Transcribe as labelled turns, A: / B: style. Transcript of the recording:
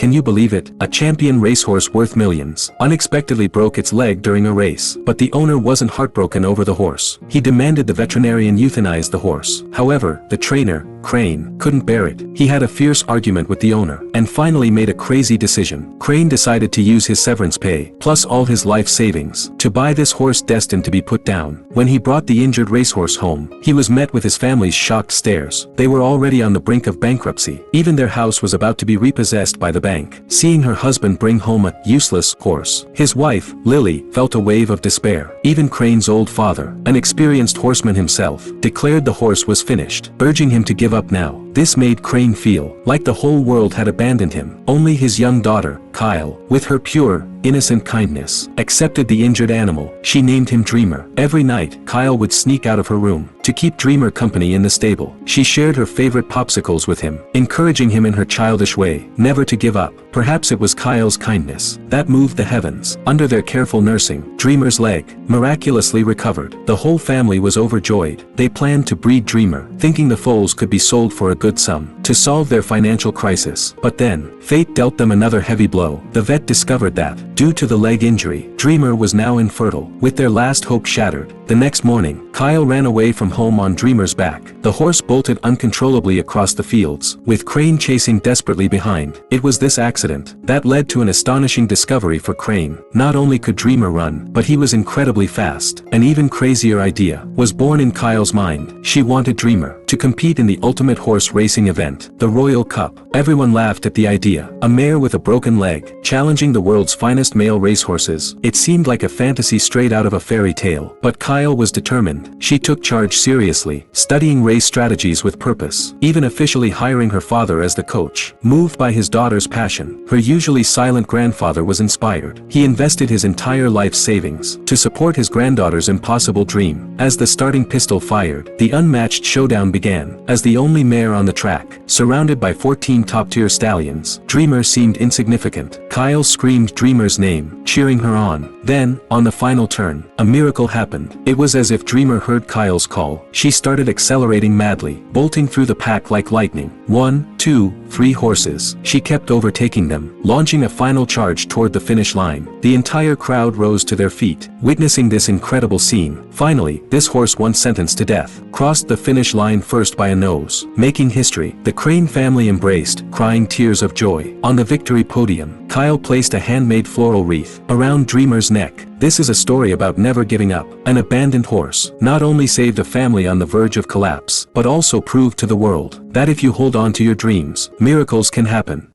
A: Can you believe it? A champion racehorse worth millions unexpectedly broke its leg during a race. But the owner wasn't heartbroken over the horse. He demanded the veterinarian euthanize the horse. However, the trainer, Crane, couldn't bear it. He had a fierce argument with the owner, and finally made a crazy decision. Crane decided to use his severance pay, plus all his life savings, to buy this horse destined to be put down. When he brought the injured racehorse home, he was met with his family's shocked stares. They were already on the brink of bankruptcy. Even their house was about to be repossessed by the bank. Seeing her husband bring home a useless horse, his wife, Lily, felt a wave of despair. Even Crane's old father, an experienced horseman himself, declared the horse was finished, urging him to give up now. This made Crane feel like the whole world had abandoned him. Only his young daughter, Kyle, with her pure, innocent kindness, accepted the injured animal. She named him Dreamer. Every night, Kyle would sneak out of her room to keep Dreamer company in the stable. She shared her favorite popsicles with him, encouraging him in her childish way never to give up. Perhaps it was Kyle's kindness that moved the heavens. Under their careful nursing, Dreamer's leg miraculously recovered. The whole family was overjoyed. They planned to breed Dreamer, thinking the foals could be sold for a good sum to solve their financial crisis. But then, fate dealt them another heavy blow. The vet discovered that, due to the leg injury, Dreamer was now infertile. With their last hope shattered, the next morning, Kyle ran away from home on Dreamer's back. The horse bolted uncontrollably across the fields, with Crane chasing desperately behind. It was this accident that led to an astonishing discovery for Crane. Not only could Dreamer run, but he was incredibly fast. An even crazier idea was born in Kyle's mind. She wanted Dreamer to compete in the ultimate horse racing event, the Royal Cup. Everyone laughed at the idea. A mare with a broken leg, challenging the world's finest male racehorses. It seemed like a fantasy straight out of a fairy tale. But Kyle was determined. She took charge seriously, studying race strategies with purpose, even officially hiring her father as the coach. Moved by his daughter's passion, her usually silent grandfather was inspired. He invested his entire life savings to support his granddaughter's impossible dream. As the starting pistol fired, the unmatched showdown began. As the only mare on the track, surrounded by 14 top-tier stallions, Dreamer seemed insignificant. Kyle screamed Dreamer's name, cheering her on. Then, on the final turn, a miracle happened. It was as if Dreamer heard Kyle's call. She started accelerating madly, bolting through the pack like lightning. 1, 2, 3 horses. She kept overtaking them, launching a final charge toward the finish line. The entire crowd rose to their feet, witnessing this incredible scene. Finally, this horse, once sentenced to death, crossed the finish line first by a nose, making history. The Crane family embraced, crying tears of joy. On the victory podium, Kyle placed a handmade floral wreath around Dreamer's neck. This is a story about never giving up. An abandoned horse not only saved a family on the verge of collapse, but also proved to the world that if you hold on to your dreams, miracles can happen.